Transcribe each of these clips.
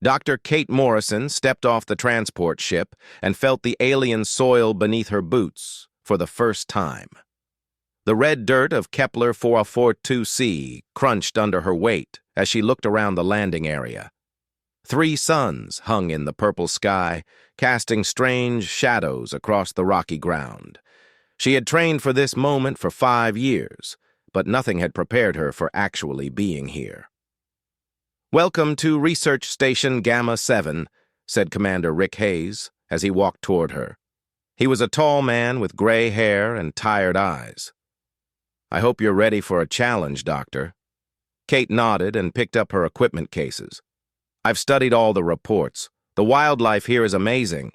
Dr. Kate Morrison stepped off the transport ship and felt the alien soil beneath her boots for the first time. The red dirt of Kepler 442c crunched under her weight as she looked around the landing area. 3 suns hung in the purple sky, casting strange shadows across the rocky ground. She had trained for this moment for 5 years, but nothing had prepared her for actually being here. "Welcome to Research Station Gamma 7, said Commander Rick Hayes as he walked toward her. He was a tall man with gray hair and tired eyes. "I hope you're ready for a challenge, Doctor." Kate nodded and picked up her equipment cases. "I've studied all the reports. The wildlife here is amazing."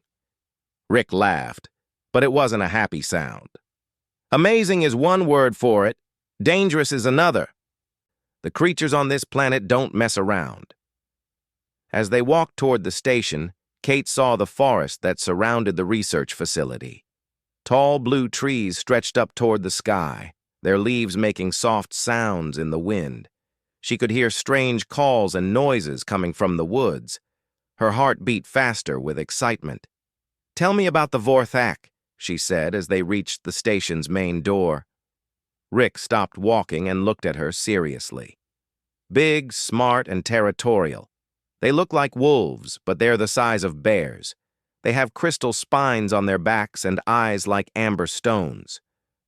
Rick laughed, but it wasn't a happy sound. "Amazing is one word for it. Dangerous is another. The creatures on this planet don't mess around." As they walked toward the station, Kate saw the forest that surrounded the research facility. Tall blue trees stretched up toward the sky, their leaves making soft sounds in the wind. She could hear strange calls and noises coming from the woods. Her heart beat faster with excitement. "Tell me about the Vorthak," she said as they reached the station's main door. Rick stopped walking and looked at her seriously. "Big, smart, and territorial. They look like wolves, but they're the size of bears. They have crystal spines on their backs and eyes like amber stones.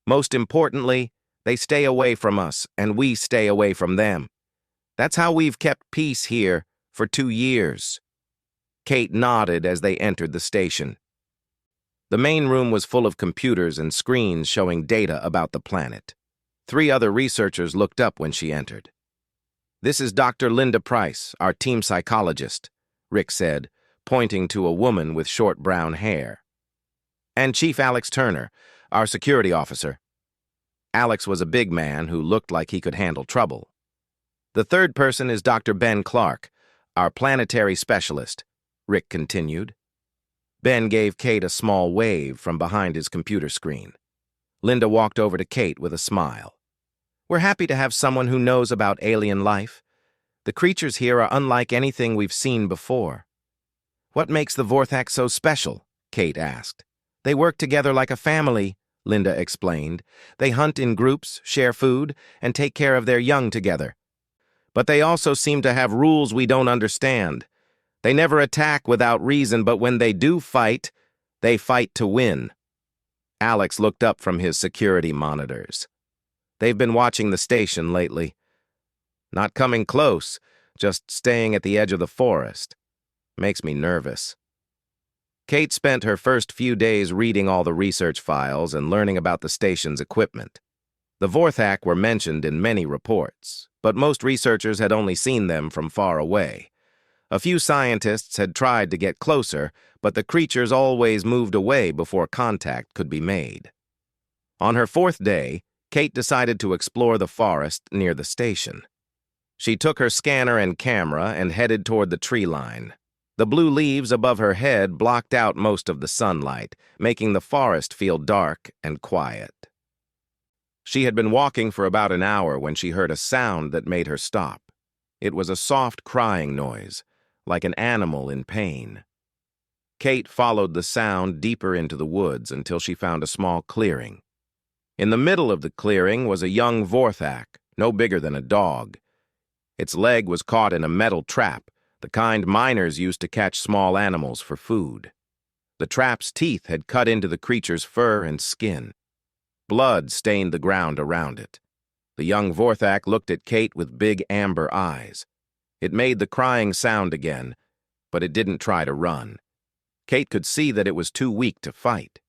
Most importantly, they stay away from us, and we stay away from them. That's how we've kept peace here for 2 years." Kate nodded as they entered the station. The main room was full of computers and screens showing data about the planet. 3 other researchers looked up when she entered. "This is Dr. Linda Price, our team psychologist," Rick said, pointing to a woman with short brown hair. "And Chief Alex Turner, our security officer." Alex was a big man who looked like he could handle trouble. "The third person is Dr. Ben Clark, our planetary specialist," Rick continued. Ben gave Kate a small wave from behind his computer screen. Linda walked over to Kate with a smile. "We're happy to have someone who knows about alien life. The creatures here are unlike anything we've seen before." "What makes the Vorthak so special?" Kate asked. "They work together like a family," Linda explained. "They hunt in groups, share food, and take care of their young together. But they also seem to have rules we don't understand. They never attack without reason, but when they do fight, they fight to win." Alex looked up from his security monitors. "They've been watching the station lately. Not coming close, just staying at the edge of the forest. Makes me nervous." Kate spent her first few days reading all the research files and learning about the station's equipment. The Vorthak were mentioned in many reports, but most researchers had only seen them from far away. A few scientists had tried to get closer, but the creatures always moved away before contact could be made. On her 4th day, Kate decided to explore the forest near the station. She took her scanner and camera and headed toward the tree line. The blue leaves above her head blocked out most of the sunlight, making the forest feel dark and quiet. She had been walking for about an hour when she heard a sound that made her stop. It was a soft crying noise, like an animal in pain. Kate followed the sound deeper into the woods until she found a small clearing. In the middle of the clearing was a young Vorthak, no bigger than a dog. Its leg was caught in a metal trap, the kind miners used to catch small animals for food. The trap's teeth had cut into the creature's fur and skin. Blood stained the ground around it. The young Vorthak looked at Kate with big amber eyes. It made the crying sound again, but it didn't try to run. Kate could see that it was too weak to fight.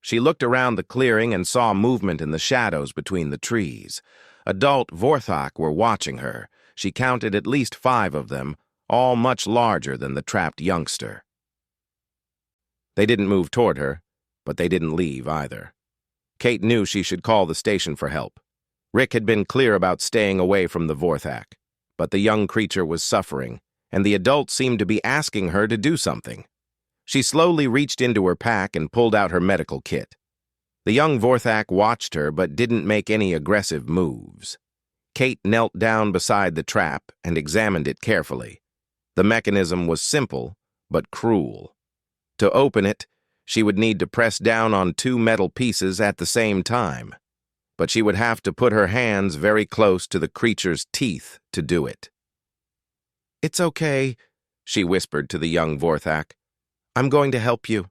She looked around the clearing and saw movement in the shadows between the trees. Adult Vorthak were watching her. She counted at least 5 of them, all much larger than the trapped youngster. They didn't move toward her, but they didn't leave either. Kate knew she should call the station for help. Rick had been clear about staying away from the Vorthak, but the young creature was suffering, and the adult seemed to be asking her to do something. She slowly reached into her pack and pulled out her medical kit. The young Vorthak watched her but didn't make any aggressive moves. Kate knelt down beside the trap and examined it carefully. The mechanism was simple, but cruel. To open it, she would need to press down on two metal pieces at the same time, but she would have to put her hands very close to the creature's teeth to do it. "It's okay," she whispered to the young Vorthak. "I'm going to help you."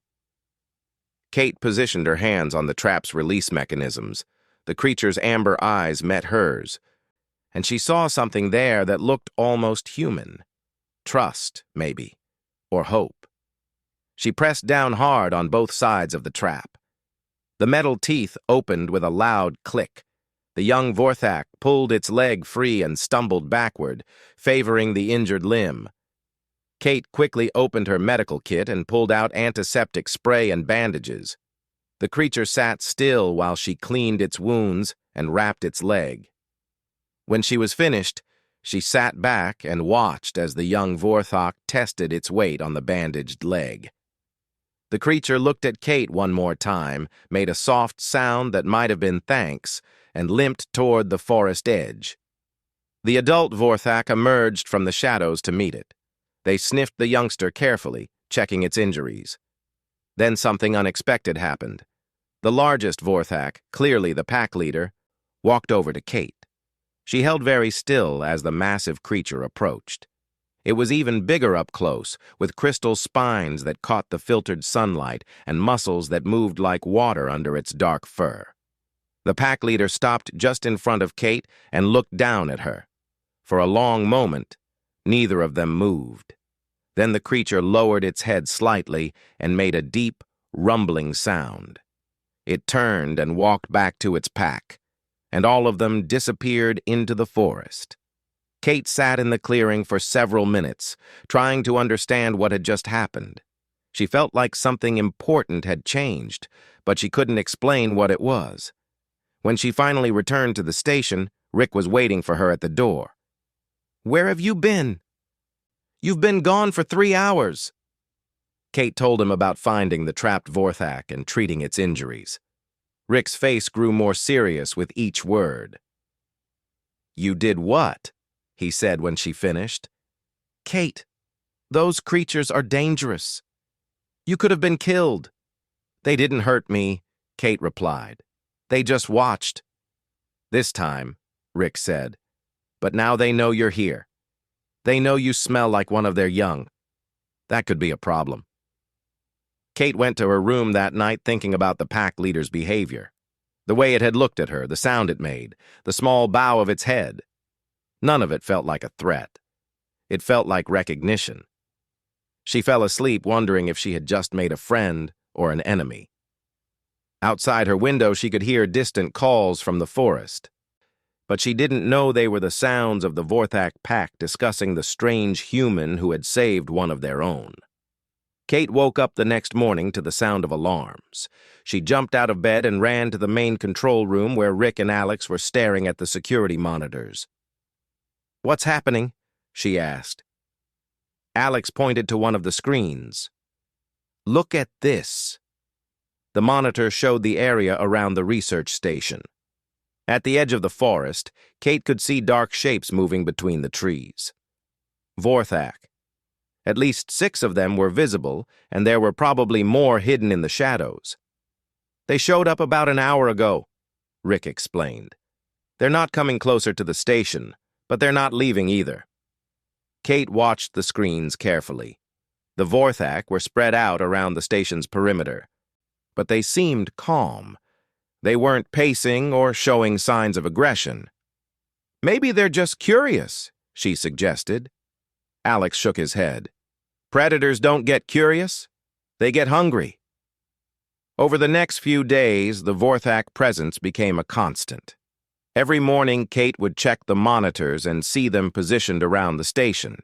Kate positioned her hands on the trap's release mechanisms. The creature's amber eyes met hers, and she saw something there that looked almost human. Trust, maybe, or hope. She pressed down hard on both sides of the trap. The metal teeth opened with a loud click. The young Vorthak pulled its leg free and stumbled backward, favoring the injured limb. Kate quickly opened her medical kit and pulled out antiseptic spray and bandages. The creature sat still while she cleaned its wounds and wrapped its leg. When she was finished, she sat back and watched as the young Vorthak tested its weight on the bandaged leg. The creature looked at Kate one more time, made a soft sound that might have been thanks, and limped toward the forest edge. The adult Vorthak emerged from the shadows to meet it. They sniffed the youngster carefully, checking its injuries. Then something unexpected happened. The largest Vorthak, clearly the pack leader, walked over to Kate. She held very still as the massive creature approached. It was even bigger up close, with crystal spines that caught the filtered sunlight and muscles that moved like water under its dark fur. The pack leader stopped just in front of Kate and looked down at her. For a long moment, neither of them moved. Then the creature lowered its head slightly and made a deep, rumbling sound. It turned and walked back to its pack, and all of them disappeared into the forest. Kate sat in the clearing for several minutes, trying to understand what had just happened. She felt like something important had changed, but she couldn't explain what it was. When she finally returned to the station, Rick was waiting for her at the door. "Where have you been?" "You've been gone for 3 hours." Kate told him about finding the trapped Vorthak and treating its injuries. Rick's face grew more serious with each word. "You did what?" he said when she finished. "Kate, those creatures are dangerous. You could have been killed." "They didn't hurt me," Kate replied. "They just watched." "This time," Rick said. "But now they know you're here. They know you smell like one of their young. That could be a problem." Kate went to her room that night thinking about the pack leader's behavior. The way it had looked at her, the sound it made, the small bow of its head. None of it felt like a threat. It felt like recognition. She fell asleep wondering if she had just made a friend or an enemy. Outside her window, she could hear distant calls from the forest. But she didn't know they were the sounds of the Vorthak pack discussing the strange human who had saved one of their own. Kate woke up the next morning to the sound of alarms. She jumped out of bed and ran to the main control room where Rick and Alex were staring at the security monitors. "What's happening?" she asked. Alex pointed to one of the screens. "Look at this." The monitor showed the area around the research station. At the edge of the forest, Kate could see dark shapes moving between the trees. Vorthak. At least 6 of them were visible, and there were probably more hidden in the shadows. "They showed up about an hour ago," Rick explained. "They're not coming closer to the station, but they're not leaving either." Kate watched the screens carefully. The Vorthak were spread out around the station's perimeter, but they seemed calm. They weren't pacing or showing signs of aggression. "Maybe they're just curious," she suggested. Alex shook his head. "Predators don't get curious. They get hungry." Over the next few days, the Vorthak presence became a constant. Every morning, Kate would check the monitors and see them positioned around the station.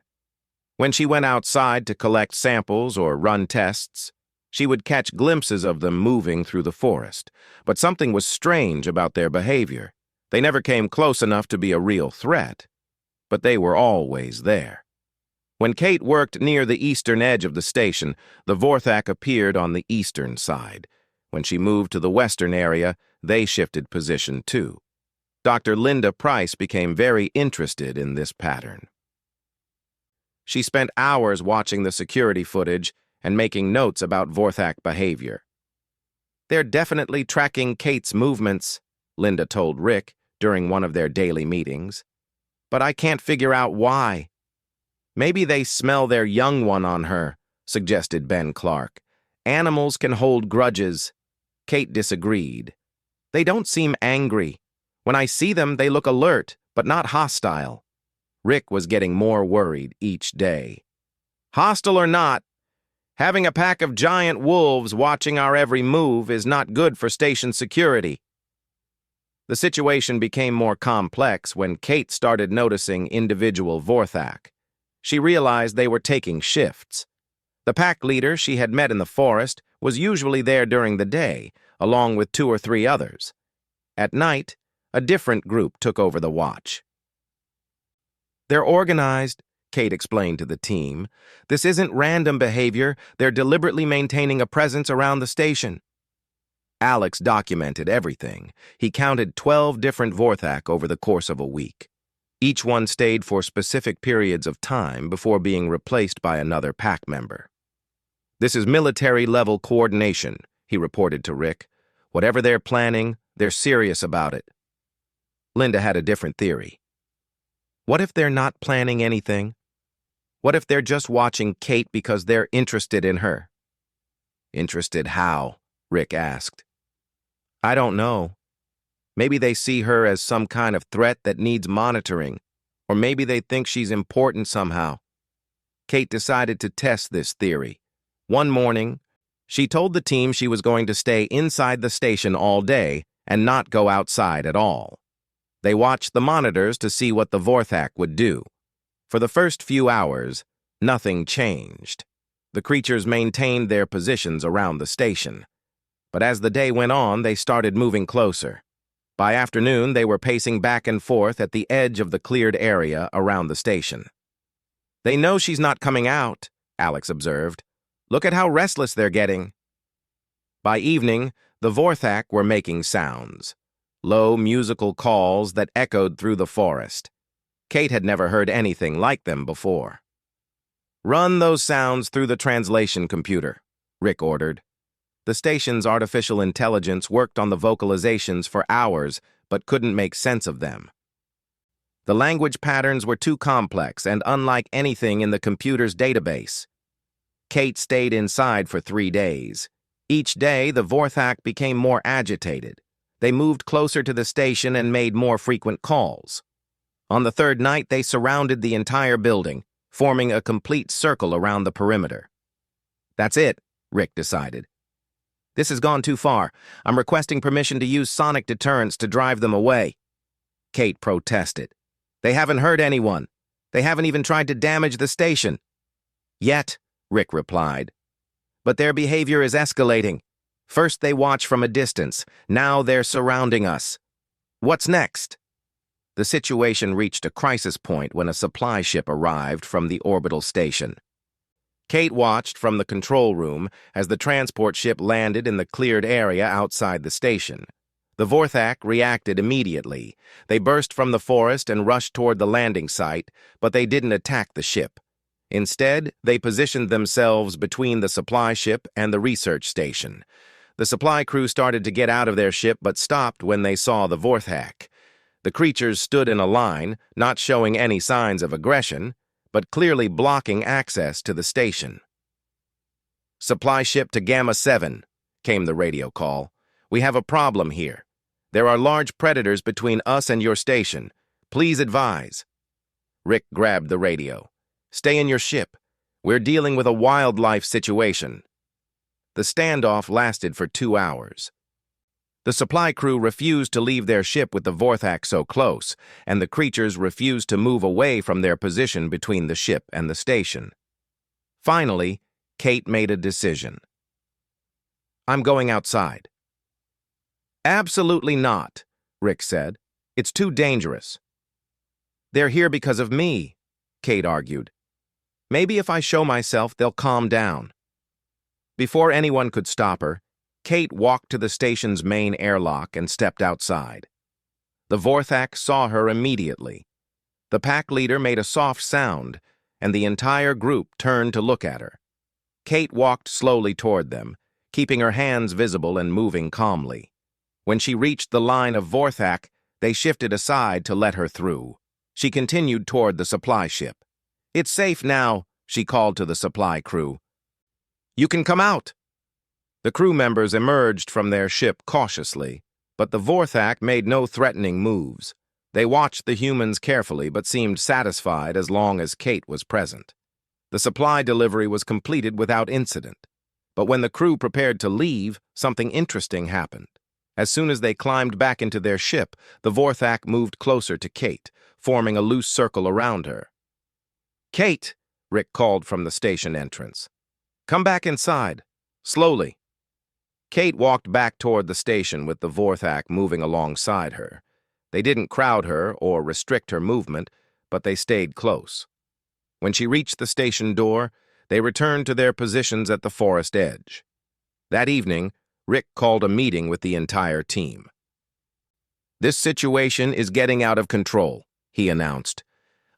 When she went outside to collect samples or run tests, she would catch glimpses of them moving through the forest, but something was strange about their behavior. They never came close enough to be a real threat, but they were always there. When Kate worked near the eastern edge of the station, the Vorthak appeared on the eastern side. When she moved to the western area, they shifted position too. Dr. Linda Price became very interested in this pattern. She spent hours watching the security footage and making notes about Vorthak behavior. "They're definitely tracking Kate's movements," Linda told Rick during one of their daily meetings. "But I can't figure out why." "Maybe they smell their young one on her," suggested Ben Clark. "Animals can hold grudges." Kate disagreed. "They don't seem angry. When I see them, they look alert, but not hostile." Rick was getting more worried each day. "Hostile or not, having a pack of giant wolves watching our every move is not good for station security." The situation became more complex when Kate started noticing individual Vorthak. She realized they were taking shifts. The pack leader she had met in the forest was usually there during the day, along with 2 or 3 others. At night, a different group took over the watch. "They're organized," Kate explained to the team. "This isn't random behavior. They're deliberately maintaining a presence around the station." Alex documented everything. He counted 12 different Vorthak over the course of a week. Each one stayed for specific periods of time before being replaced by another pack member. "This is military-level coordination," he reported to Rick. "Whatever they're planning, they're serious about it." Linda had a different theory. What if they're not planning anything? What if they're just watching Kate because they're interested in her? "Interested how?" Rick asked. "I don't know. Maybe they see her as some kind of threat that needs monitoring, or maybe they think she's important somehow." Kate decided to test this theory. One morning, she told the team she was going to stay inside the station all day and not go outside at all. They watched the monitors to see what the Vorthak would do. For the first few hours, nothing changed. The creatures maintained their positions around the station. But as the day went on, they started moving closer. By afternoon, they were pacing back and forth at the edge of the cleared area around the station. "They know she's not coming out," Alex observed. "Look at how restless they're getting." By evening, the Vorthak were making sounds. Low, musical calls that echoed through the forest. Kate had never heard anything like them before. "Run those sounds through the translation computer," Rick ordered. The station's artificial intelligence worked on the vocalizations for hours, but couldn't make sense of them. The language patterns were too complex and unlike anything in the computer's database. Kate stayed inside for 3 days. Each day, the Vorthak became more agitated. They moved closer to the station and made more frequent calls. On the 3rd night, they surrounded the entire building, forming a complete circle around the perimeter. "That's it," Rick decided. "This has gone too far. I'm requesting permission to use sonic deterrents to drive them away." Kate protested. "They haven't hurt anyone. They haven't even tried to damage the station." "Yet," Rick replied. "But their behavior is escalating. First they watch from a distance. Now they're surrounding us. What's next?" The situation reached a crisis point when a supply ship arrived from the orbital station. Kate watched from the control room as the transport ship landed in the cleared area outside the station. The Vorthak reacted immediately. They burst from the forest and rushed toward the landing site, but they didn't attack the ship. Instead, they positioned themselves between the supply ship and the research station. The supply crew started to get out of their ship but stopped when they saw the Vorthak. The creatures stood in a line, not showing any signs of aggression, but clearly blocking access to the station. "Supply ship to Gamma 7, came the radio call. "We have a problem here. There are large predators between us and your station. Please advise." Rick grabbed the radio. "Stay in your ship. We're dealing with a wildlife situation." The standoff lasted for 2 hours. The supply crew refused to leave their ship with the Vorthak so close, and the creatures refused to move away from their position between the ship and the station. Finally, Kate made a decision. "I'm going outside." "Absolutely not," Rick said. "It's too dangerous." "They're here because of me," Kate argued. "Maybe if I show myself, they'll calm down." Before anyone could stop her, Kate walked to the station's main airlock and stepped outside. The Vorthak saw her immediately. The pack leader made a soft sound, and the entire group turned to look at her. Kate walked slowly toward them, keeping her hands visible and moving calmly. When she reached the line of Vorthak, they shifted aside to let her through. She continued toward the supply ship. "It's safe now," she called to the supply crew. "You can come out." The crew members emerged from their ship cautiously, but the Vorthak made no threatening moves. They watched the humans carefully but seemed satisfied as long as Kate was present. The supply delivery was completed without incident. But when the crew prepared to leave, something interesting happened. As soon as they climbed back into their ship, the Vorthak moved closer to Kate, forming a loose circle around her. "Kate," Rick called from the station entrance. "Come back inside. Slowly." Kate walked back toward the station with the Vorthak moving alongside her. They didn't crowd her or restrict her movement, but they stayed close. When she reached the station door, they returned to their positions at the forest edge. That evening, Rick called a meeting with the entire team. "This situation is getting out of control," he announced.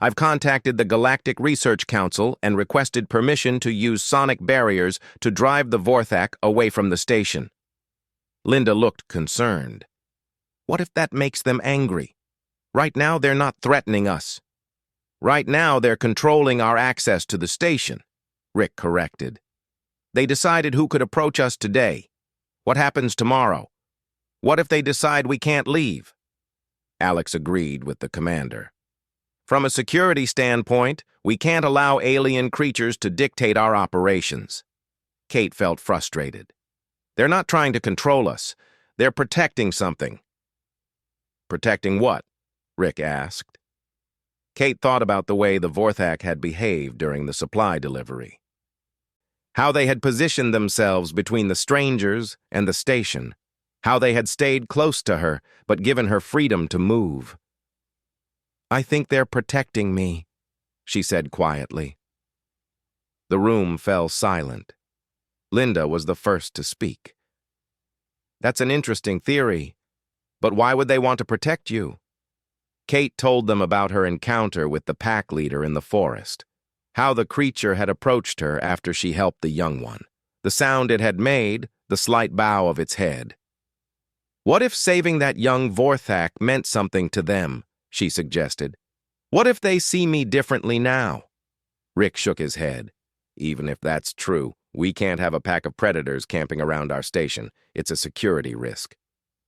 "I've contacted the Galactic Research Council and requested permission to use sonic barriers to drive the Vorthak away from the station." Linda looked concerned. "What if that makes them angry? Right now, they're not threatening us." "Right now, they're controlling our access to the station," Rick corrected. "They decided who could approach us today. What happens tomorrow? What if they decide we can't leave?" Alex agreed with the commander. "From a security standpoint, we can't allow alien creatures to dictate our operations." Kate felt frustrated. "They're not trying to control us. They're protecting something." "Protecting what?" Rick asked. Kate thought about the way the Vorthak had behaved during the supply delivery. How they had positioned themselves between the strangers and the station. How they had stayed close to her, but given her freedom to move. "I think they're protecting me," she said quietly. The room fell silent. Linda was the first to speak. "That's an interesting theory, but why would they want to protect you?" Kate told them about her encounter with the pack leader in the forest. How the creature had approached her after she helped the young one. The sound it had made, the slight bow of its head. "What if saving that young Vorthak meant something to them?" she suggested. "What if they see me differently now?" Rick shook his head. "Even if that's true, we can't have a pack of predators camping around our station. It's a security risk."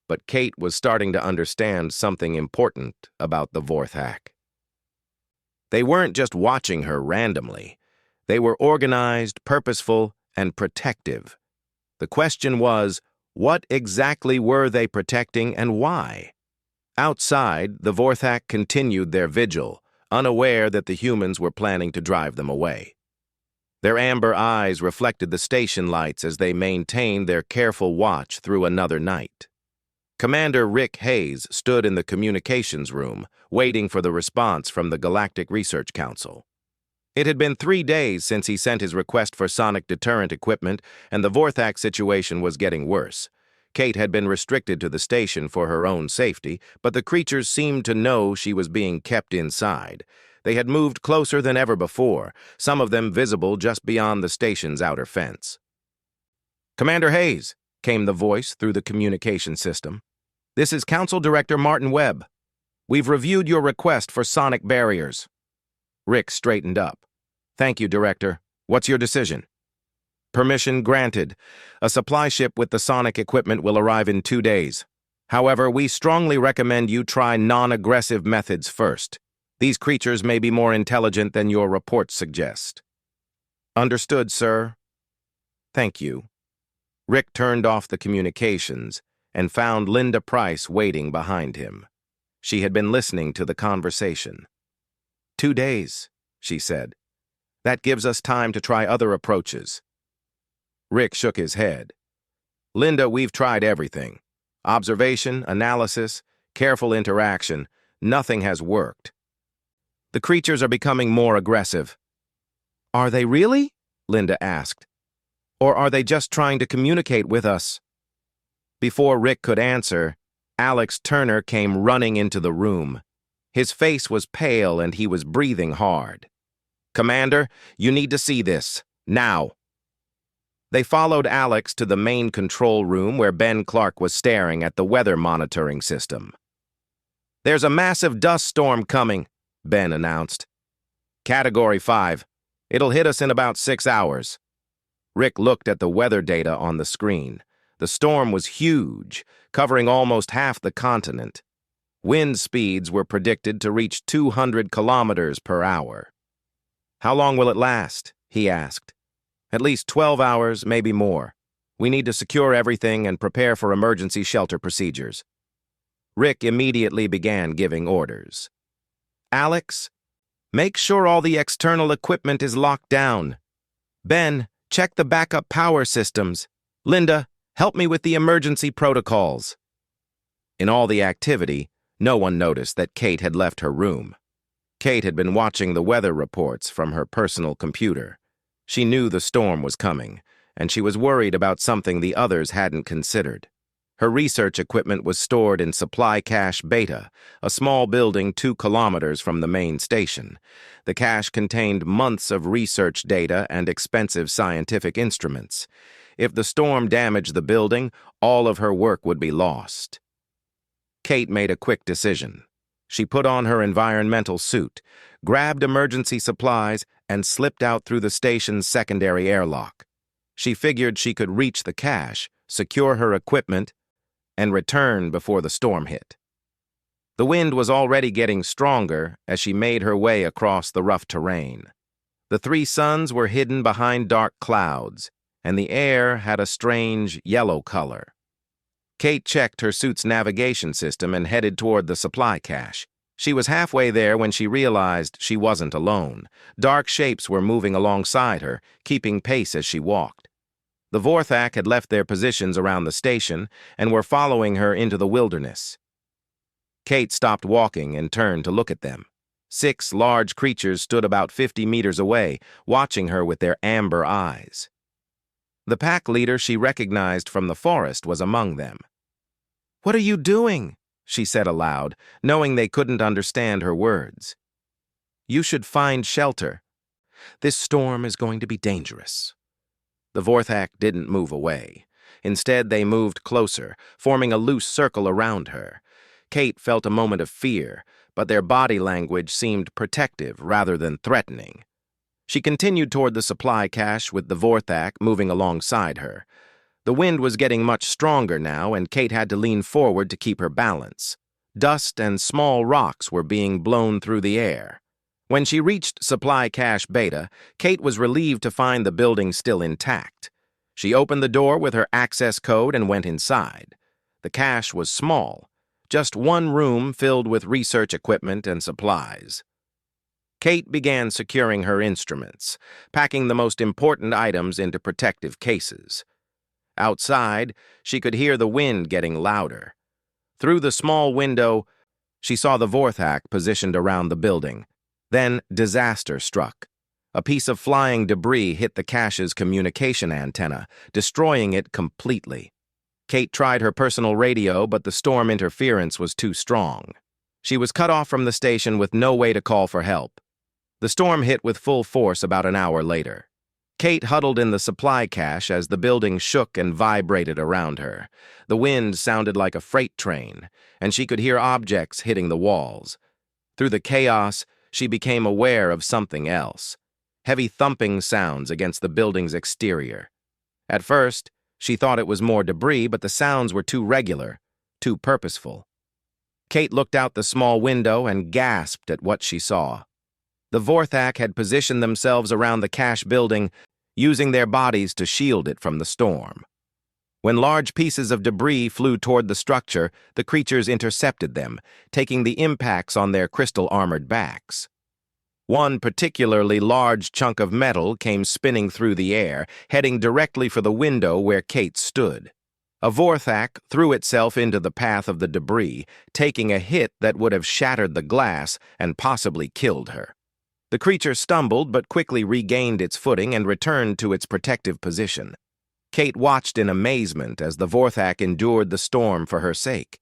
But Kate was starting to understand something important about the Vorthak. They weren't just watching her randomly. They were organized, purposeful, and protective. The question was, what exactly were they protecting and why? Outside, the Vorthak continued their vigil, unaware that the humans were planning to drive them away. Their amber eyes reflected the station lights as they maintained their careful watch through another night. Commander Rick Hayes stood in the communications room, waiting for the response from the Galactic Research Council. It had been 3 days since he sent his request for sonic deterrent equipment, and the Vorthak situation was getting worse. Kate had been restricted to the station for her own safety, but the creatures seemed to know she was being kept inside. They had moved closer than ever before, some of them visible just beyond the station's outer fence. "Commander Hayes," came the voice through the communication system. "This is Council Director Martin Webb. We've reviewed your request for sonic barriers." Rick straightened up. "Thank you, Director. What's your decision?" "Permission granted. A supply ship with the sonic equipment will arrive in 2 days. However, we strongly recommend you try non-aggressive methods first. These creatures may be more intelligent than your reports suggest." "Understood, sir." "Thank you." Rick turned off the communications and found Linda Price waiting behind him. She had been listening to the conversation. 2 days, she said. "That gives us time to try other approaches." Rick shook his head. "Linda, we've tried everything. Observation, analysis, careful interaction. Nothing has worked. The creatures are becoming more aggressive." "Are they really?" Linda asked. "Or are they just trying to communicate with us?" Before Rick could answer, Alex Turner came running into the room. His face was pale and he was breathing hard. "Commander, you need to see this. Now." They followed Alex to the main control room where Ben Clark was staring at the weather monitoring system. "There's a massive dust storm coming," Ben announced. "Category 5. It'll hit us in about 6 hours. Rick looked at the weather data on the screen. The storm was huge, covering almost half the continent. Wind speeds were predicted to reach 200 kilometers per hour. "How long will it last?" he asked. "At least 12 hours, maybe more. We need to secure everything and prepare for emergency shelter procedures." Rick immediately began giving orders. "Alex, make sure all the external equipment is locked down. Ben, check the backup power systems. Linda, help me with the emergency protocols." In all the activity, no one noticed that Kate had left her room. Kate had been watching the weather reports from her personal computer. She knew the storm was coming, and she was worried about something the others hadn't considered. Her research equipment was stored in Supply Cache Beta, a small building 2 kilometers from the main station. The cache contained months of research data and expensive scientific instruments. If the storm damaged the building, all of her work would be lost. Kate made a quick decision. She put on her environmental suit, grabbed emergency supplies, and slipped out through the station's secondary airlock. She figured she could reach the cache, secure her equipment, and return before the storm hit. The wind was already getting stronger as she made her way across the rough terrain. The 3 suns were hidden behind dark clouds, and the air had a strange yellow color. Kate checked her suit's navigation system and headed toward the supply cache. She was halfway there when she realized she wasn't alone. Dark shapes were moving alongside her, keeping pace as she walked. The Vorthak had left their positions around the station and were following her into the wilderness. Kate stopped walking and turned to look at them. 6 large creatures stood about 50 meters away, watching her with their amber eyes. The pack leader she recognized from the forest was among them. "What are you doing?" she said aloud, knowing they couldn't understand her words. "You should find shelter. This storm is going to be dangerous." The Vorthak didn't move away. Instead, they moved closer, forming a loose circle around her. Kate felt a moment of fear, but their body language seemed protective rather than threatening. She continued toward the supply cache with the Vorthak moving alongside her. The wind was getting much stronger now, and Kate had to lean forward to keep her balance. Dust and small rocks were being blown through the air. When she reached Supply Cache Beta, Kate was relieved to find the building still intact. She opened the door with her access code and went inside. The cache was small, just one room filled with research equipment and supplies. Kate began securing her instruments, packing the most important items into protective cases. Outside, she could hear the wind getting louder. Through the small window, she saw the Vorthak positioned around the building. Then disaster struck. A piece of flying debris hit the cache's communication antenna, destroying it completely. Kate tried her personal radio, but the storm interference was too strong. She was cut off from the station with no way to call for help. The storm hit with full force about an hour later. Kate huddled in the supply cache as the building shook and vibrated around her. The wind sounded like a freight train, and she could hear objects hitting the walls. Through the chaos, she became aware of something else. Heavy thumping sounds against the building's exterior. At first, she thought it was more debris, but the sounds were too regular, too purposeful. Kate looked out the small window and gasped at what she saw. The Vorthak had positioned themselves around the cache building, using their bodies to shield it from the storm. When large pieces of debris flew toward the structure, the creatures intercepted them, taking the impacts on their crystal-armored backs. One particularly large chunk of metal came spinning through the air, heading directly for the window where Kate stood. A Vorthak threw itself into the path of the debris, taking a hit that would have shattered the glass and possibly killed her. The creature stumbled but quickly regained its footing and returned to its protective position. Kate watched in amazement as the Vorthak endured the storm for her sake.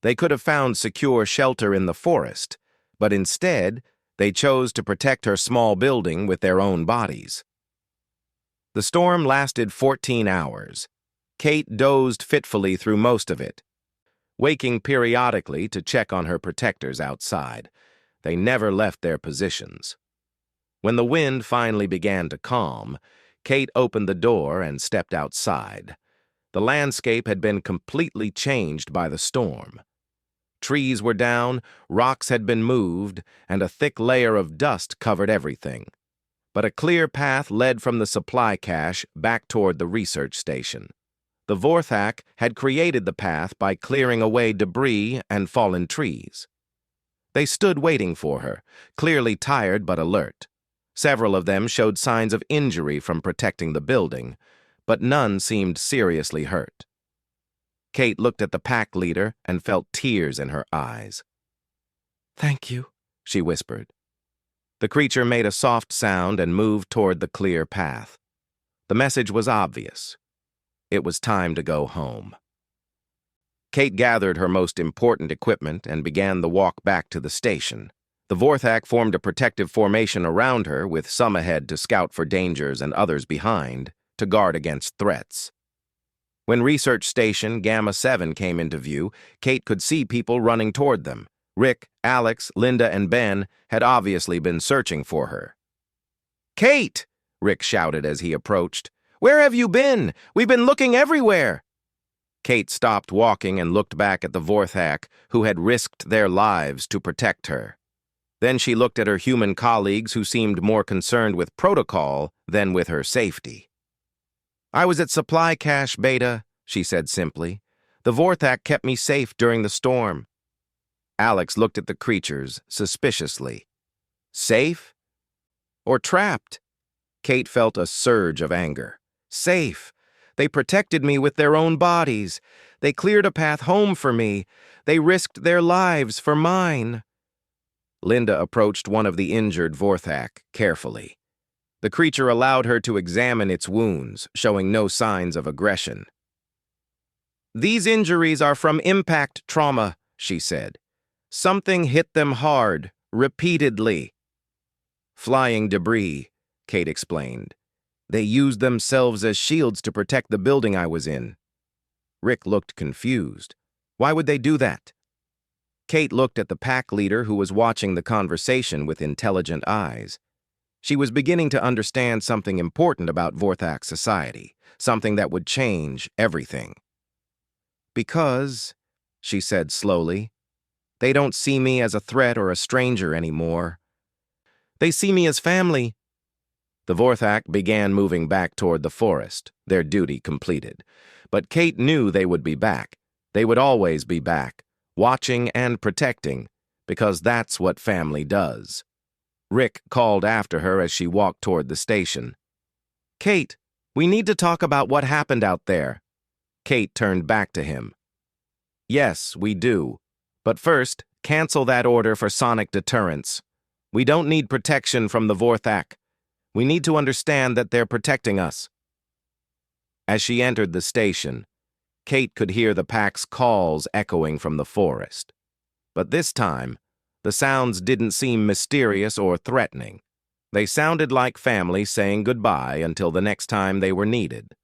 They could have found secure shelter in the forest, but instead, They chose to protect her small building with their own bodies. The storm lasted 14 hours. Kate dozed fitfully through most of it, waking periodically to check on her protectors outside. They never left their positions. When the wind finally began to calm, Kate opened the door and stepped outside. The landscape had been completely changed by the storm. Trees were down, rocks had been moved, and a thick layer of dust covered everything. But a clear path led from the supply cache back toward the research station. The Vorthak had created the path by clearing away debris and fallen trees. They stood waiting for her, clearly tired but alert. Several of them showed signs of injury from protecting the building, but none seemed seriously hurt. Kate looked at the pack leader and felt tears in her eyes. "Thank you," she whispered. The creature made a soft sound and moved toward the clear path. The message was obvious. It was time to go home. Kate gathered her most important equipment and began the walk back to the station. The Vorthak formed a protective formation around her, with some ahead to scout for dangers and others behind to guard against threats. When Research Station Gamma 7 came into view, Kate could see people running toward them. Rick, Alex, Linda, and Ben had obviously been searching for her. "Kate!" Rick shouted as he approached. "Where have you been? We've been looking everywhere." Kate stopped walking and looked back at the Vorthak, who had risked their lives to protect her. Then she looked at her human colleagues, who seemed more concerned with protocol than with her safety. "I was at Supply Cache Beta," she said simply. "The Vorthak kept me safe during the storm." Alex looked at the creatures suspiciously. Safe? Or trapped? Kate felt a surge of anger. Safe. They protected me with their own bodies. They cleared a path home for me. They risked their lives for mine. Linda approached one of the injured Vorthak carefully. The creature allowed her to examine its wounds, showing no signs of aggression. "These injuries are from impact trauma," she said. "Something hit them hard, repeatedly." "Flying debris," Kate explained. "They used themselves as shields to protect the building I was in." Rick looked confused. Why would they do that? Kate looked at the pack leader, who was watching the conversation with intelligent eyes. She was beginning to understand something important about Vorthak society, something that would change everything. "Because," she said slowly, "they don't see me as a threat or a stranger anymore. They see me as family." The Vorthak began moving back toward the forest, their duty completed. But Kate knew they would be back. They would always be back, watching and protecting, because that's what family does. Rick called after her as she walked toward the station. "Kate, we need to talk about what happened out there." Kate turned back to him. "Yes, we do. But first, cancel that order for sonic deterrence. We don't need protection from the Vorthak. We need to understand that they're protecting us." As she entered the station, Kate could hear the pack's calls echoing from the forest. But this time, the sounds didn't seem mysterious or threatening. They sounded like family saying goodbye until the next time they were needed.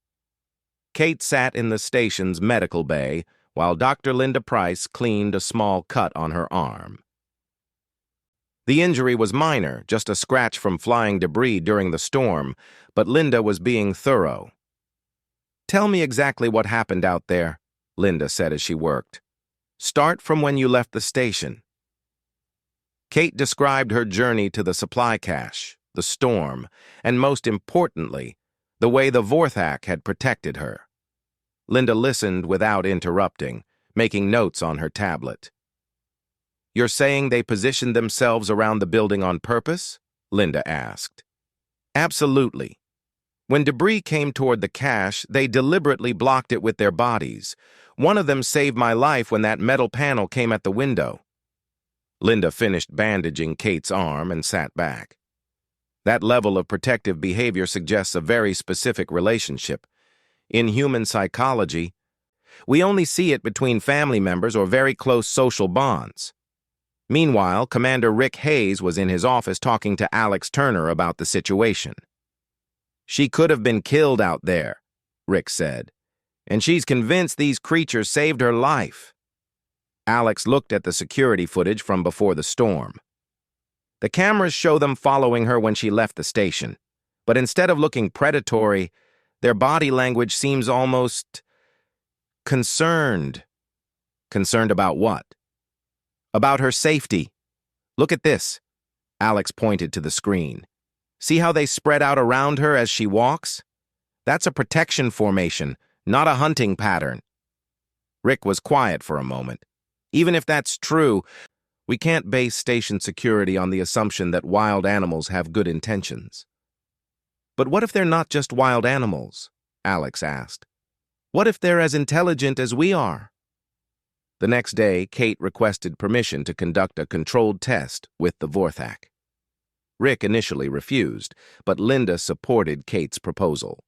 Kate sat in the station's medical bay while Dr. Linda Price cleaned a small cut on her arm. The injury was minor, just a scratch from flying debris during the storm, but Linda was being thorough. "Tell me exactly what happened out there," Linda said as she worked. "Start from when you left the station." Kate described her journey to the supply cache, the storm, and most importantly, the way the Vorthak had protected her. Linda listened without interrupting, making notes on her tablet. "You're saying they positioned themselves around the building on purpose?" Linda asked. "Absolutely. When debris came toward the cache, they deliberately blocked it with their bodies. One of them saved my life when that metal panel came at the window." Linda finished bandaging Kate's arm and sat back. That level of protective behavior suggests a very specific relationship. In human psychology, we only see it between family members or very close social bonds. Meanwhile, Commander Rick Hayes was in his office talking to Alex Turner about the situation. "She could have been killed out there," Rick said, "and she's convinced these creatures saved her life." Alex looked at the security footage from before the storm. The cameras show them following her when she left the station, but instead of looking predatory, their body language seems almost concerned. Concerned about what? About her safety. "Look at this." Alex pointed to the screen. "See how they spread out around her as she walks? That's a protection formation, not a hunting pattern." Rick was quiet for a moment. "Even if that's true, we can't base station security on the assumption that wild animals have good intentions." "But what if they're not just wild animals?" Alex asked. "What if they're as intelligent as we are?" The next day, Kate requested permission to conduct a controlled test with the Vorthak. Rick initially refused, but Linda supported Kate's proposal.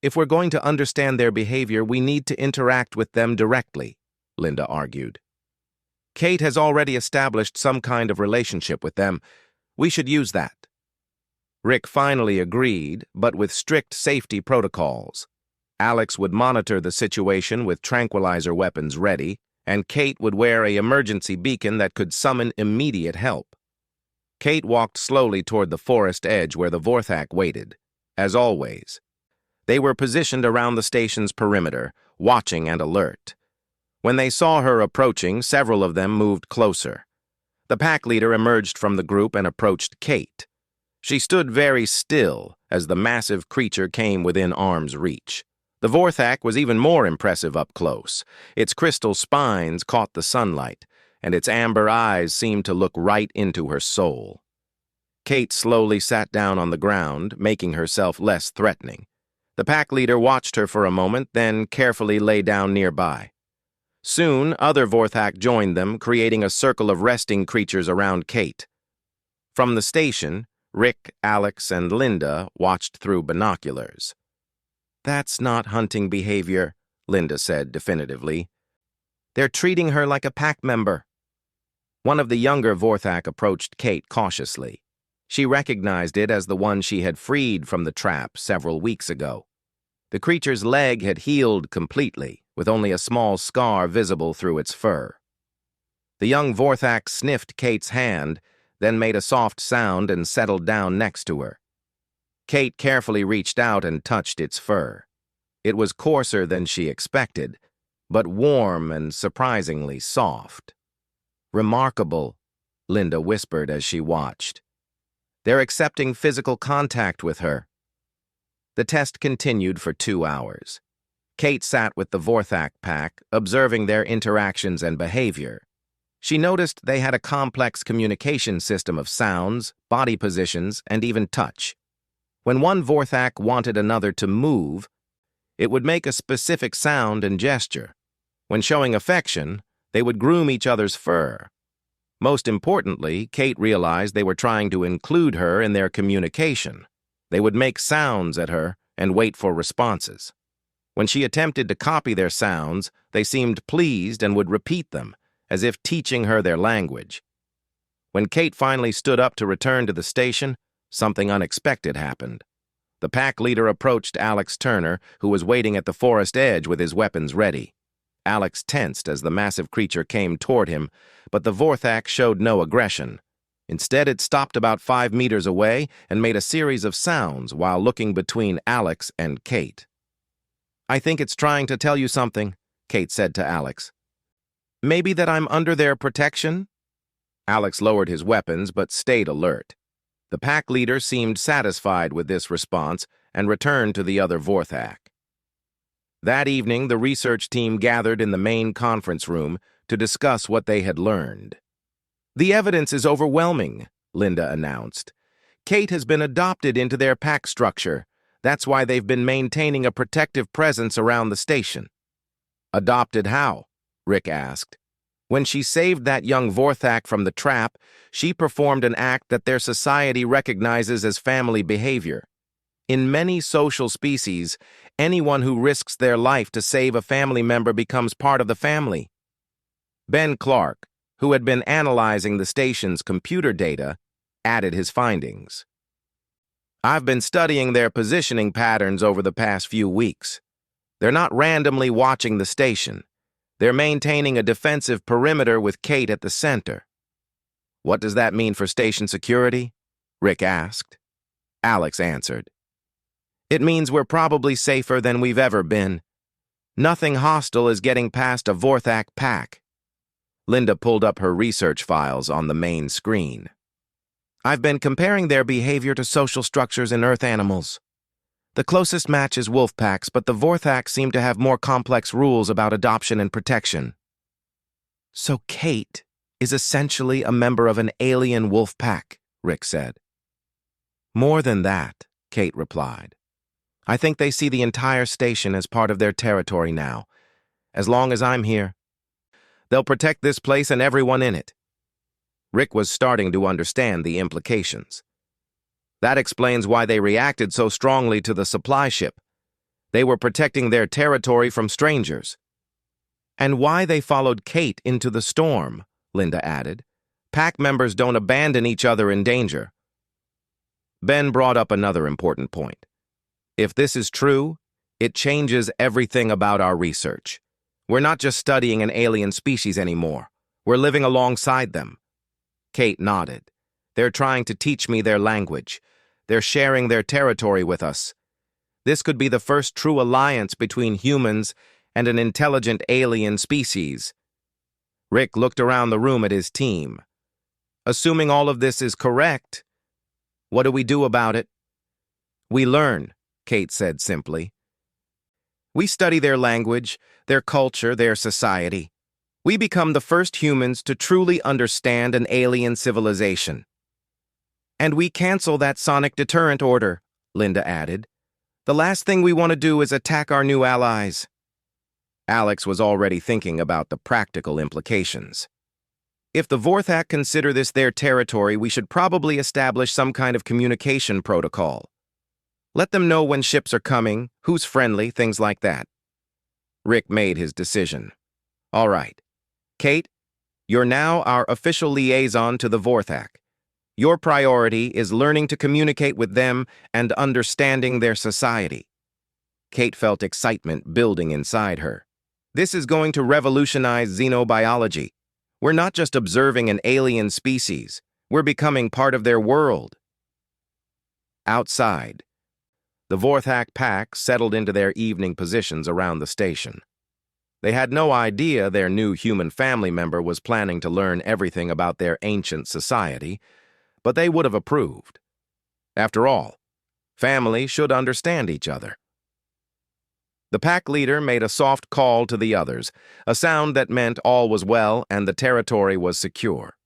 "If we're going to understand their behavior, we need to interact with them directly," Linda argued. "Kate has already established some kind of relationship with them. We should use that." Rick finally agreed, but with strict safety protocols. Alex would monitor the situation with tranquilizer weapons ready, and Kate would wear an emergency beacon that could summon immediate help. Kate walked slowly toward the forest edge where the Vorthak waited. As always, they were positioned around the station's perimeter, watching and alert. When they saw her approaching, several of them moved closer. The pack leader emerged from the group and approached Kate. She stood very still as the massive creature came within arm's reach. The Vorthak was even more impressive up close. Its crystal spines caught the sunlight, and its amber eyes seemed to look right into her soul. Kate slowly sat down on the ground, making herself less threatening. The pack leader watched her for a moment, then carefully lay down nearby. Soon, other Vorthak joined them, creating a circle of resting creatures around Kate. From the station, Rick, Alex, and Linda watched through binoculars. "That's not hunting behavior," Linda said definitively. "They're treating her like a pack member." One of the younger Vorthak approached Kate cautiously. She recognized it as the one she had freed from the trap several weeks ago. The creature's leg had healed completely, with only a small scar visible through its fur. The young Vorthak sniffed Kate's hand, then made a soft sound and settled down next to her. Kate carefully reached out and touched its fur. It was coarser than she expected, but warm and surprisingly soft. "Remarkable," Linda whispered as she watched. "They're accepting physical contact with her." The test continued for 2 hours. Kate sat with the Vorthak pack, observing their interactions and behavior. She noticed they had a complex communication system of sounds, body positions, and even touch. When one Vorthak wanted another to move, it would make a specific sound and gesture. When showing affection, they would groom each other's fur. Most importantly, Kate realized they were trying to include her in their communication. They would make sounds at her and wait for responses. When she attempted to copy their sounds, they seemed pleased and would repeat them, as if teaching her their language. When Kate finally stood up to return to the station, something unexpected happened. The pack leader approached Alex Turner, who was waiting at the forest edge with his weapons ready. Alex tensed as the massive creature came toward him, but the Vorthak showed no aggression. Instead, it stopped about 5 meters away and made a series of sounds while looking between Alex and Kate. "I think it's trying to tell you something," Kate said to Alex. "Maybe that I'm under their protection?" Alex lowered his weapons but stayed alert. The pack leader seemed satisfied with this response and returned to the other Vorthak. That evening, the research team gathered in the main conference room to discuss what they had learned. "The evidence is overwhelming," Linda announced. "Kate has been adopted into their pack structure. That's why they've been maintaining a protective presence around the station." "Adopted how?" Rick asked. "When she saved that young Vorthak from the trap, she performed an act that their society recognizes as family behavior. In many social species, anyone who risks their life to save a family member becomes part of the family." Ben Clark, who had been analyzing the station's computer data, added his findings. I've been studying their positioning patterns over the past few weeks. They're not randomly watching the station. They're maintaining a defensive perimeter with Kate at the center. What does that mean for station security? Rick asked. Alex answered. It means we're probably safer than we've ever been. Nothing hostile is getting past a Vorthak pack. Linda pulled up her research files on the main screen. I've been comparing their behavior to social structures in Earth animals. The closest match is wolf packs, but the Vorthak seem to have more complex rules about adoption and protection. So Kate is essentially a member of an alien wolf pack, Rick said. More than that, Kate replied. I think they see the entire station as part of their territory now. As long as I'm here, they'll protect this place and everyone in it. Rick was starting to understand the implications. That explains why they reacted so strongly to the supply ship. They were protecting their territory from strangers. And why they followed Kate into the storm, Linda added. Pack members don't abandon each other in danger. Ben brought up another important point. If this is true, it changes everything about our research. We're not just studying an alien species anymore. We're living alongside them. Kate nodded. They're trying to teach me their language. They're sharing their territory with us. This could be the first true alliance between humans and an intelligent alien species. Rick looked around the room at his team. Assuming all of this is correct, what do we do about it? We learn, Kate said simply. We study their language, their culture, their society. We become the first humans to truly understand an alien civilization. And we cancel that sonic deterrent order, Linda added. The last thing we want to do is attack our new allies. Alex was already thinking about the practical implications. If the Vorthak consider this their territory, we should probably establish some kind of communication protocol. Let them know when ships are coming, who's friendly, things like that. Rick made his decision. All right. Kate, you're now our official liaison to the Vorthak. Your priority is learning to communicate with them and understanding their society. Kate felt excitement building inside her. This is going to revolutionize xenobiology. We're not just observing an alien species. We're becoming part of their world. Outside, the Vorthak pack settled into their evening positions around the station. They had no idea their new human family member was planning to learn everything about their ancient society, but they would have approved. After all, family should understand each other. The pack leader made a soft call to the others, a sound that meant all was well and the territory was secure.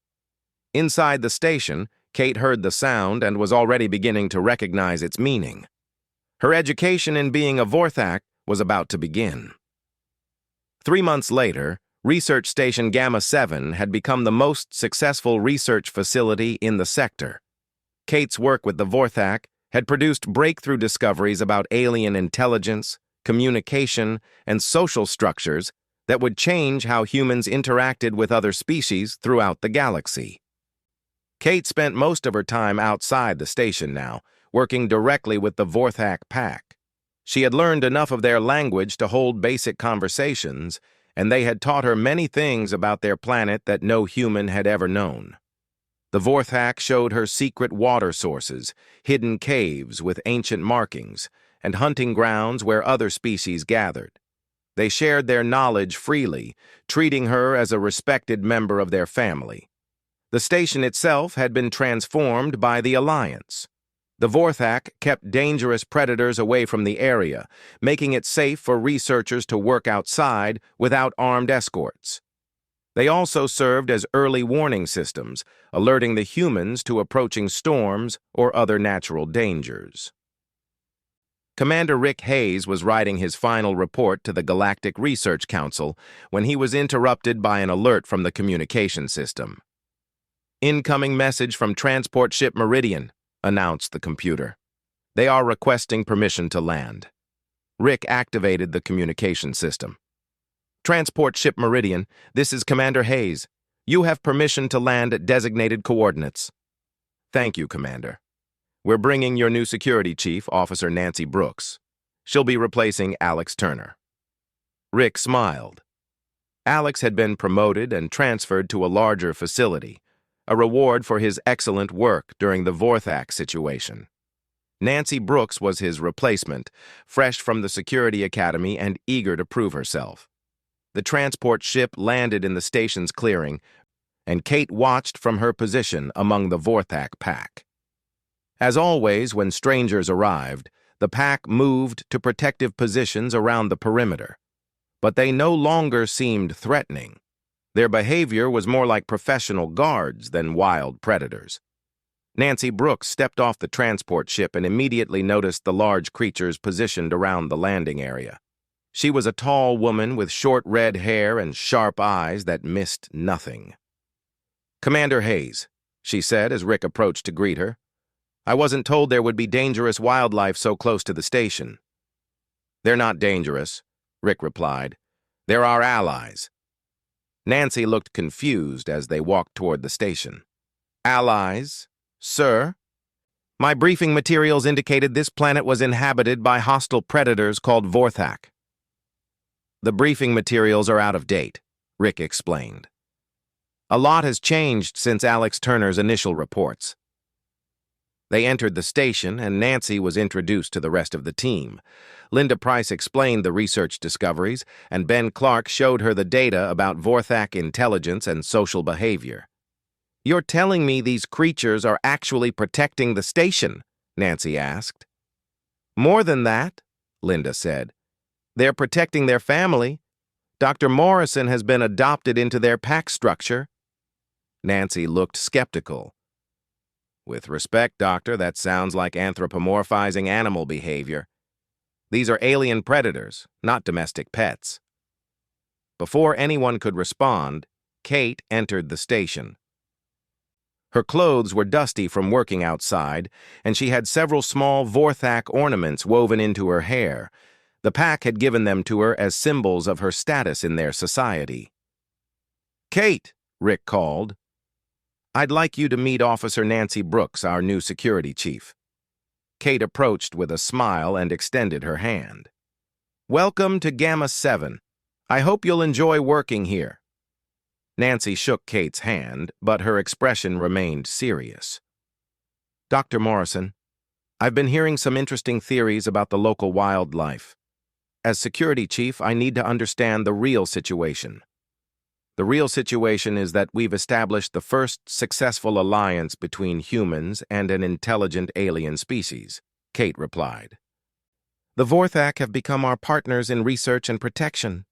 Inside the station, Kate heard the sound and was already beginning to recognize its meaning. Her education in being a Vorthak was about to begin. 3 months later, Research Station Gamma 7 had become the most successful research facility in the sector. Kate's work with the Vorthak had produced breakthrough discoveries about alien intelligence, communication, and social structures that would change how humans interacted with other species throughout the galaxy. Kate spent most of her time outside the station now, working directly with the Vorthak pack. She had learned enough of their language to hold basic conversations, and they had taught her many things about their planet that no human had ever known. The Vorthak showed her secret water sources, hidden caves with ancient markings, and hunting grounds where other species gathered. They shared their knowledge freely, treating her as a respected member of their family. The station itself had been transformed by the Alliance. The Vorthak kept dangerous predators away from the area, making it safe for researchers to work outside without armed escorts. They also served as early warning systems, alerting the humans to approaching storms or other natural dangers. Commander Rick Hayes was writing his final report to the Galactic Research Council when he was interrupted by an alert from the communication system. "Incoming message from Transport Ship Meridian," announced the computer. "They are requesting permission to land." Rick activated the communication system. "Transport Ship Meridian, this is Commander Hayes. You have permission to land at designated coordinates. Thank you, Commander. We're bringing your new security chief, Officer Nancy Brooks. She'll be replacing Alex Turner. Rick smiled. Alex had been promoted and transferred to a larger facility, a reward for his excellent work during the Vorthak situation. Nancy Brooks was his replacement, fresh from the security academy and eager to prove herself. The transport ship landed in the station's clearing, and Kate watched from her position among the Vorthak pack. As always, when strangers arrived, the pack moved to protective positions around the perimeter. But they no longer seemed threatening. Their behavior was more like professional guards than wild predators. Nancy Brooks stepped off the transport ship and immediately noticed the large creatures positioned around the landing area. She was a tall woman with short red hair and sharp eyes that missed nothing. "Commander Hayes," she said as Rick approached to greet her. "I wasn't told there would be dangerous wildlife so close to the station." "They're not dangerous," Rick replied. "They're our allies." Nancy looked confused as they walked toward the station. "Allies, sir?" "My briefing materials indicated this planet was inhabited by hostile predators called Vorthak." "The briefing materials are out of date," Rick explained. "A lot has changed since Alex Turner's initial reports." They entered the station, and Nancy was introduced to the rest of the team. Linda Price explained the research discoveries, and Ben Clark showed her the data about Vorthak intelligence and social behavior. "You're telling me these creatures are actually protecting the station?" Nancy asked. "More than that," Linda said. "They're protecting their family. Dr. Morrison has been adopted into their pack structure." Nancy looked skeptical. "With respect, Doctor, that sounds like anthropomorphizing animal behavior. These are alien predators, not domestic pets." Before anyone could respond, Kate entered the station. Her clothes were dusty from working outside, and she had several small Vorthak ornaments woven into her hair. The pack had given them to her as symbols of her status in their society. "Kate," Rick called. "I'd like you to meet Officer Nancy Brooks, our new security chief." Kate approached with a smile and extended her hand. "Welcome to Gamma 7. I hope you'll enjoy working here." Nancy shook Kate's hand, but her expression remained serious. "Dr. Morrison, I've been hearing some interesting theories about the local wildlife. As security chief, I need to understand the real situation." "The real situation is that we've established the first successful alliance between humans and an intelligent alien species," Kate replied. "The Vorthak have become our partners in research and protection."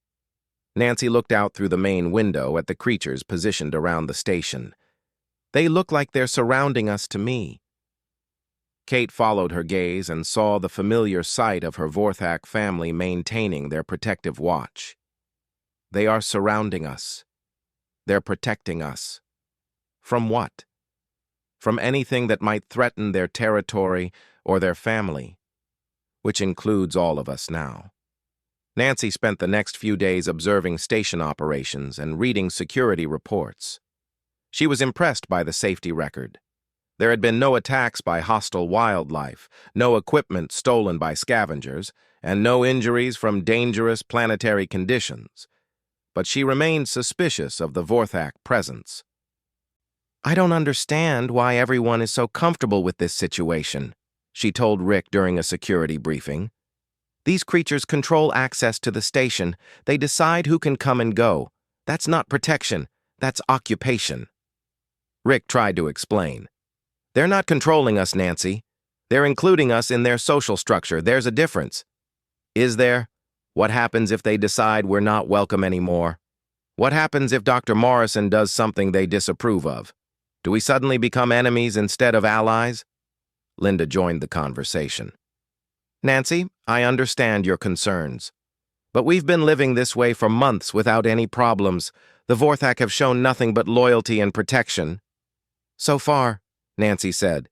Nancy looked out through the main window at the creatures positioned around the station. "They look like they're surrounding us to me." Kate followed her gaze and saw the familiar sight of her Vorthak family maintaining their protective watch. "They are surrounding us. They're protecting us. From what? From anything that might threaten their territory or their family, which includes all of us now." Nancy spent the next few days observing station operations and reading security reports. She was impressed by the safety record. There had been no attacks by hostile wildlife, no equipment stolen by scavengers, and no injuries from dangerous planetary conditions. But she remained suspicious of the Vorthak presence. "I don't understand why everyone is so comfortable with this situation," she told Rick during a security briefing. "These creatures control access to the station. They decide who can come and go. That's not protection, that's occupation." Rick tried to explain. "They're not controlling us, Nancy. They're including us in their social structure. There's a difference." "Is there? What happens if they decide we're not welcome anymore? What happens if Dr. Morrison does something they disapprove of? Do we suddenly become enemies instead of allies?" Linda joined the conversation. "Nancy, I understand your concerns. But we've been living this way for months without any problems. The Vorthak have shown nothing but loyalty and protection." "So far," Nancy said.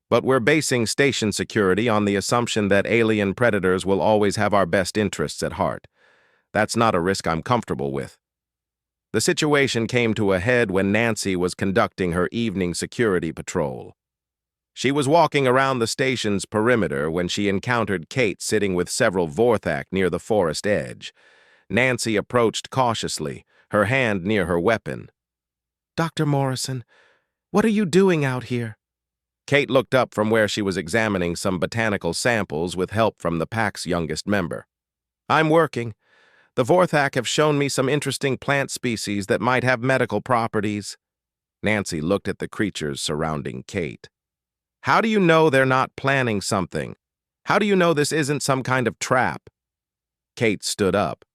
"But we're basing station security on the assumption that alien predators will always have our best interests at heart. That's not a risk I'm comfortable with." The situation came to a head when Nancy was conducting her evening security patrol. She was walking around the station's perimeter when she encountered Kate sitting with several Vorthak near the forest edge. Nancy approached cautiously, her hand near her weapon. "Dr. Morrison, what are you doing out here?" Kate looked up from where she was examining some botanical samples with help from the pack's youngest member. "I'm working. The Vorthak have shown me some interesting plant species that might have medical properties." Nancy looked at the creatures surrounding Kate. "How do you know they're not planning something? How do you know this isn't some kind of trap?" Kate stood up,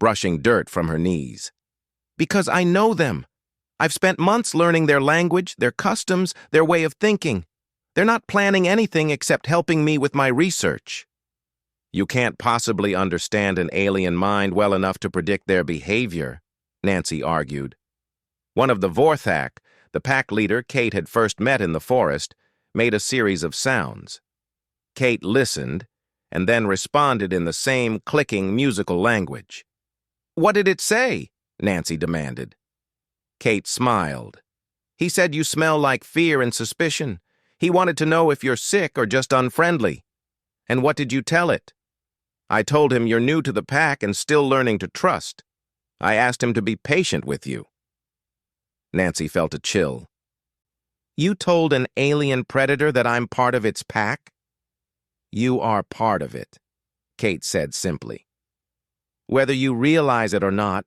brushing dirt from her knees. "Because I know them. I've spent months learning their language, their customs, their way of thinking. They're not planning anything except helping me with my research." "You can't possibly understand an alien mind well enough to predict their behavior," Nancy argued. One of the Vorthak, the pack leader Kate had first met in the forest, made a series of sounds. Kate listened, and then responded in the same clicking musical language. "What did it say?" Nancy demanded. Kate smiled. "He said you smell like fear and suspicion. He wanted to know if you're sick or just unfriendly." "And what did you tell it?" "I told him you're new to the pack and still learning to trust. I asked him to be patient with you." Nancy felt a chill. "You told an alien predator that I'm part of its pack?" "You are part of it," Kate said simply. "Whether you realize it or not,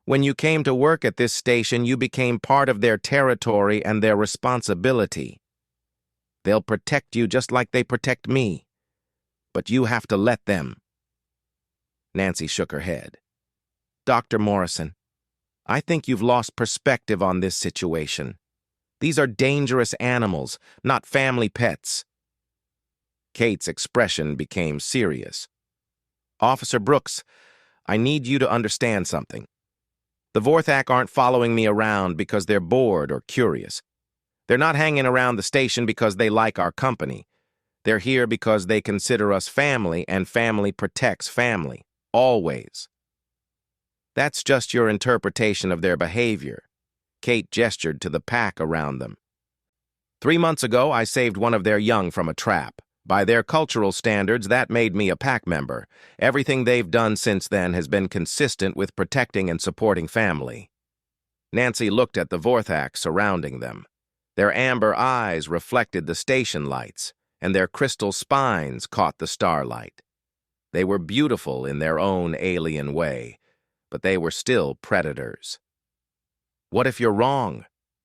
when you came to work at this station, you became part of their territory and their responsibility. They'll protect you just like they protect me, but you have to let them." Nancy shook her head. "Dr. Morrison, I think you've lost perspective on this situation. These are dangerous animals, not family pets." Kate's expression became serious. "Officer Brooks, I need you to understand something. The Vorthak aren't following me around because they're bored or curious. They're not hanging around the station because they like our company. They're here because they consider us family, and family protects family, always." "That's just your interpretation of their behavior." Kate gestured to the pack around them. 3 months ago, I saved one of their young from a trap. By their cultural standards, that made me a pack member. Everything they've done since then has been consistent with protecting and supporting family." Nancy looked at the Vorthak surrounding them. Their amber eyes reflected the station lights, and their crystal spines caught the starlight. They were beautiful in their own alien way, but they were still predators. "What if you're wrong?"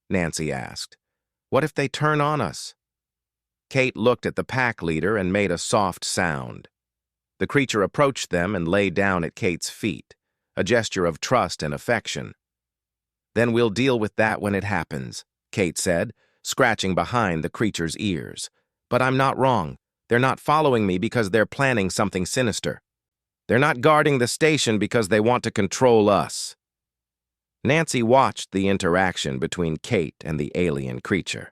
Nancy asked. "What if they turn on us?" Kate looked at the pack leader and made a soft sound. The creature approached them and lay down at Kate's feet, a gesture of trust and affection. "Then we'll deal with that when it happens," Kate said, scratching behind the creature's ears. "But I'm not wrong. They're not following me because they're planning something sinister. They're not guarding the station because they want to control us." Nancy watched the interaction between Kate and the alien creature.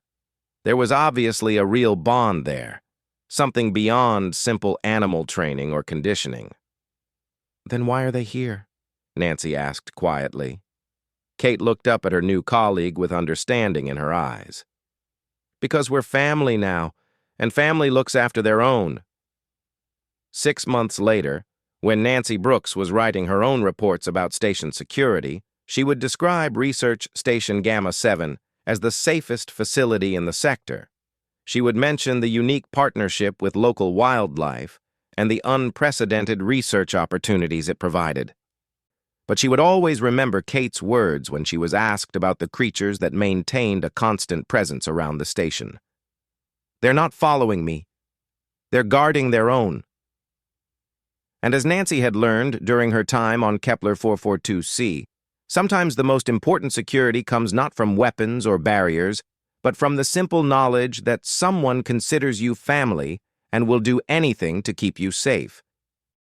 There was obviously a real bond there, something beyond simple animal training or conditioning. "Then why are they here?" Nancy asked quietly. Kate looked up at her new colleague with understanding in her eyes. "Because we're family now, and family looks after their own." 6 months later, when Nancy Brooks was writing her own reports about station security, she would describe Research Station Gamma 7 as the safest facility in the sector. She would mention the unique partnership with local wildlife and the unprecedented research opportunities it provided. But she would always remember Kate's words when she was asked about the creatures that maintained a constant presence around the station. "They're not following me. They're guarding their own." And as Nancy had learned during her time on Kepler 442c, sometimes the most important security comes not from weapons or barriers, but from the simple knowledge that someone considers you family and will do anything to keep you safe.